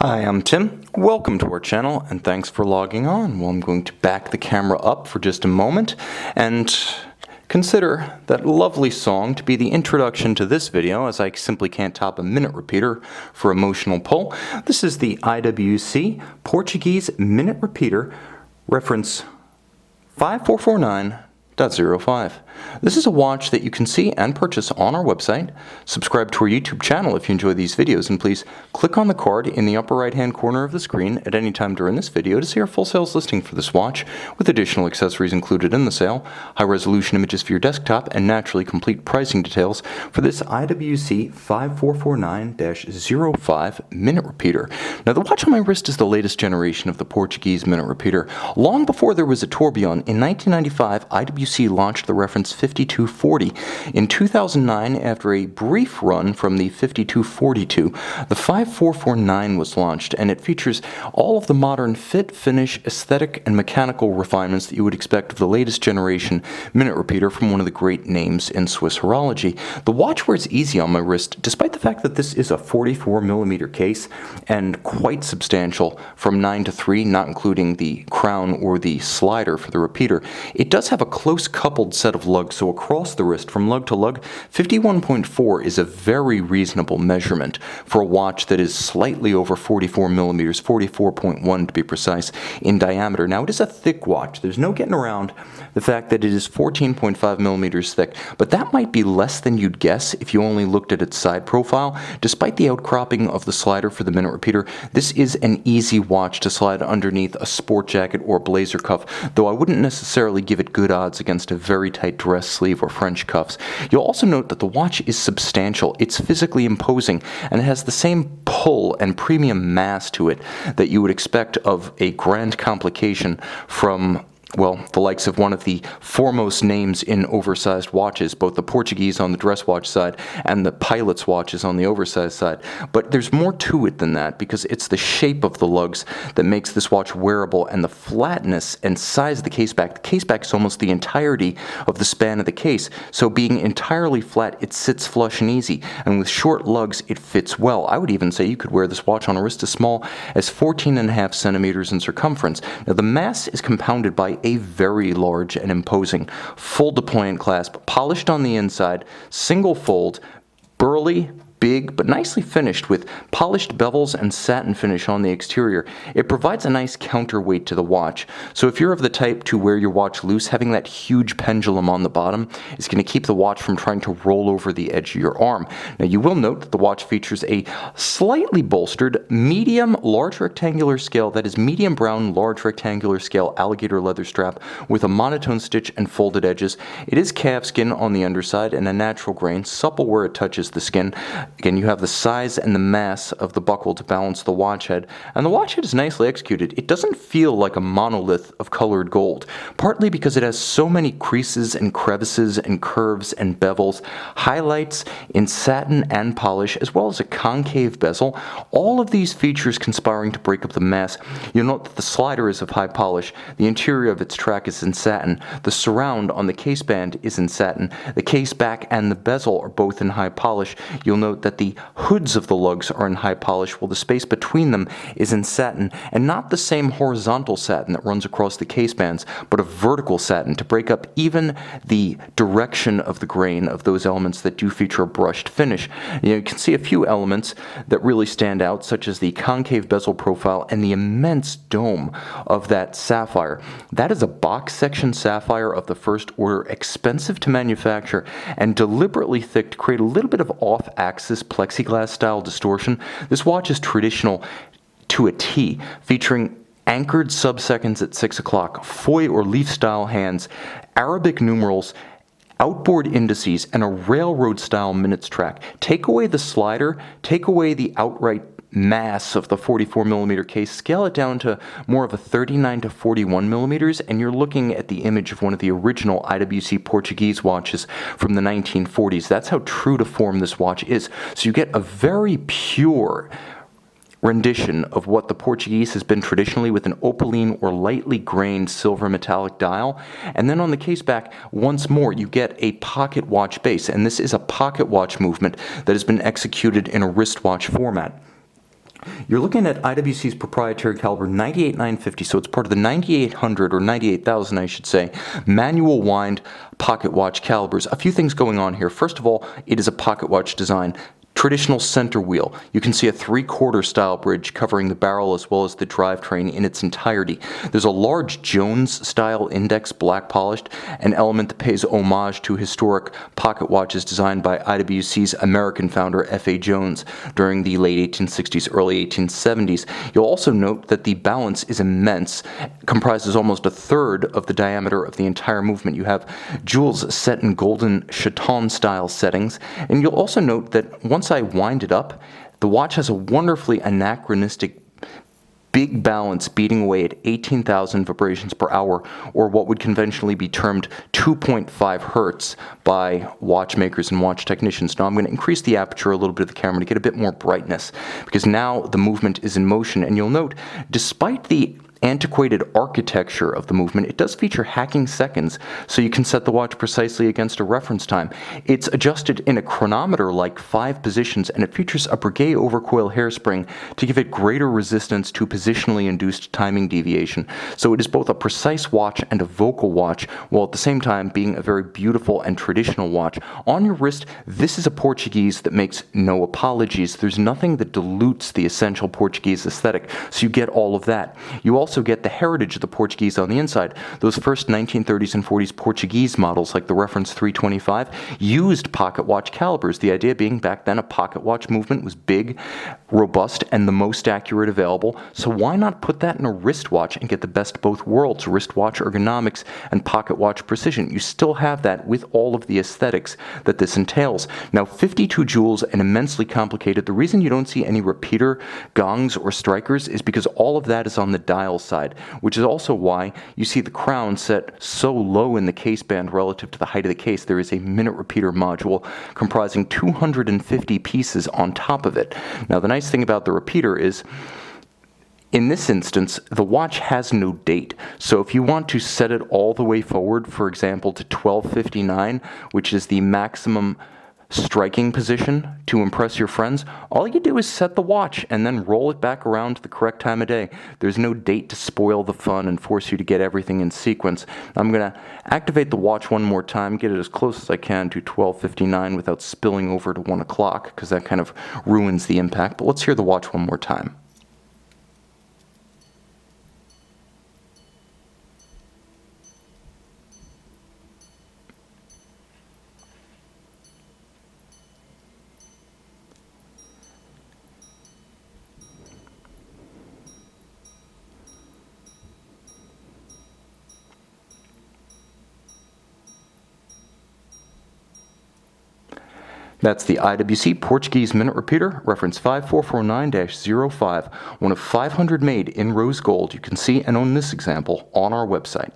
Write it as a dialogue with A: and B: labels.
A: Hi, I'm Tim. Welcome to our channel and thanks for logging on. Well, I'm going to back the camera up for just a moment and consider that lovely song to be the introduction to this video, as I simply can't top a minute repeater for emotional pull. This is the IWC Portuguese Minute Repeater, reference 5449-05. This is a watch that you can see and purchase on our website. Subscribe to our YouTube channel if you enjoy these videos, and please click on the card in the upper right hand corner of the screen at any time during this video to see our full sales listing for this watch, with additional accessories included in the sale, high resolution images for your desktop, and naturally complete pricing details for this IWC 5449-05 minute repeater. Now, the watch on my wrist is the latest generation of the Portuguese minute repeater. Long before there was a tourbillon, in 1995, IWC launched the reference 5240. In 2009, after a brief run from the 5242, the 5449 was launched, and it features all of the modern fit, finish, aesthetic, and mechanical refinements that you would expect of the latest generation minute repeater from one of the great names in Swiss horology. The watch wears easy on my wrist, despite the fact that this is a 44mm case and quite substantial from 9 to 3, not including the crown or the slider for the repeater. It does have a close coupled set of lugs, so across the wrist from lug to lug, 51.4 is a very reasonable measurement for a watch that is slightly over 44mm, 44.1 to be precise, in diameter. Now, it is a thick watch. There's no getting around the fact that it is 14.5mm thick, but that might be less than you'd guess if you only looked at its side profile. Despite the outcropping of the slider for the minute repeater, this is an easy watch to slide underneath a sport jacket or blazer cuff, though I wouldn't necessarily give it good odds against a very tight dress sleeve or French cuffs. You'll also note that the watch is substantial. It's physically imposing, and it has the same pull and premium mass to it that you would expect of a grand complication from, well, the likes of one of the foremost names in oversized watches, both the Portuguese on the dress watch side and the pilot's watches on the oversized side. But there's more to it than that, because it's the shape of the lugs that makes this watch wearable, and the flatness and size of the caseback. The caseback is almost the entirety of the span of the case, so being entirely flat, it sits flush and easy, and with short lugs, it fits well. I would even say you could wear this watch on a wrist as small as 14.5 centimeters in circumference. Now, the mass is compounded by a very large and imposing full deployant clasp, polished on the inside, single fold, burly, big, but nicely finished with polished bevels and satin finish on the exterior. It provides a nice counterweight to the watch. So if you're of the type to wear your watch loose, having that huge pendulum on the bottom is going to keep the watch from trying to roll over the edge of your arm. Now, you will note that the watch features a slightly bolstered medium large rectangular scale, that is medium brown large rectangular scale alligator leather strap with a monotone stitch and folded edges. It is calfskin on the underside and a natural grain, supple where it touches the skin. Again, you have the size and the mass of the buckle to balance the watch head, and the watch head is nicely executed. It doesn't feel like a monolith of colored gold, partly because it has so many creases and crevices and curves and bevels, highlights in satin and polish, as well as a concave bezel, all of these features conspiring to break up the mass. You'll note that the slider is of high polish, the interior of its track is in satin, the surround on the case band is in satin, the case back and the bezel are both in high polish. You'll note that the hoods of the lugs are in high polish, while the space between them is in satin, and not the same horizontal satin that runs across the case bands, but a vertical satin to break up even the direction of the grain of those elements that do feature a brushed finish. You can see a few elements that really stand out, such as the concave bezel profile and the immense dome of that sapphire. That is a box section sapphire of the first order, expensive to manufacture and deliberately thick to create a little bit of off-axis plexiglass style distortion. This watch is traditional to a T, featuring anchored subseconds at 6 o'clock, foy or leaf style hands, Arabic numerals, outboard indices, and a railroad style minutes track. Take away the slider, take away the outright mass of the 44mm case, scale it down to more of a 39 to 41mm, and you're looking at the image of one of the original IWC Portuguese watches from the 1940s. That's how true to form this watch is. So you get a very pure rendition of what the Portuguese has been traditionally, with an opaline or lightly grained silver metallic dial. And then on the case back, once more, you get a pocket watch base, and this is a pocket watch movement that has been executed in a wristwatch format. You're looking at IWC's proprietary caliber 98-950, so it's part of the 9800 or 98,000, I should say, manual wind pocket watch calibers. A few things going on here. First of all, it is a pocket watch design. Traditional center wheel. You can see a 3/4 style bridge covering the barrel as well as the drivetrain in its entirety. There's a large Jones style index, black polished, an element that pays homage to historic pocket watches designed by IWC's American founder F.A. Jones during the late 1860s, early 1870s. You'll also note that the balance is immense, comprises almost a third of the diameter of the entire movement. You have jewels set in golden chaton style settings, and you'll also note that once I wind it up, the watch has a wonderfully anachronistic big balance beating away at 18,000 vibrations per hour, or what would conventionally be termed 2.5 hertz by watchmakers and watch technicians. Now I'm going to increase the aperture a little bit of the camera to get a bit more brightness, because now the movement is in motion, and you'll note, despite the antiquated architecture of the movement, it does feature hacking seconds, so you can set the watch precisely against a reference time. It's adjusted in a chronometer-like 5 positions, and it features a Breguet overcoil hairspring to give it greater resistance to positionally induced timing deviation. So it is both a precise watch and a vocal watch, while at the same time being a very beautiful and traditional watch. On your wrist, this is a Portuguese that makes no apologies. There's nothing that dilutes the essential Portuguese aesthetic, so you get all of that. You also get the heritage of the Portuguese on the inside. Those first 1930s and 40s Portuguese models, like the reference 325, used pocket watch calibers. The idea being back then a pocket watch movement was big, robust, and the most accurate available. So why not put that in a wristwatch and get the best of both worlds, wristwatch ergonomics and pocket watch precision? You still have that with all of the aesthetics that this entails. Now, 52 jewels and immensely complicated. The reason you don't see any repeater, gongs, or strikers is because all of that is on the dial side, which is also why you see the crown set so low in the case band relative to the height of the case. There is a minute repeater module comprising 250 pieces on top of it. Now, the nice thing about the repeater is, in this instance, the watch has no date. So if you want to set it all the way forward, for example, to 12:59, which is the maximum striking position to impress your friends, all you do is set the watch and then roll it back around to the correct time of day. There's no date to spoil the fun and force you to get everything in sequence. I'm going to activate the watch one more time, get it as close as I can to 12:59 without spilling over to 1 o'clock, because that kind of ruins the impact. But let's hear the watch one more time. That's the IWC Portuguese Minute Repeater, reference 5449-05, one of 500 made in rose gold. You can see and own this example on our website.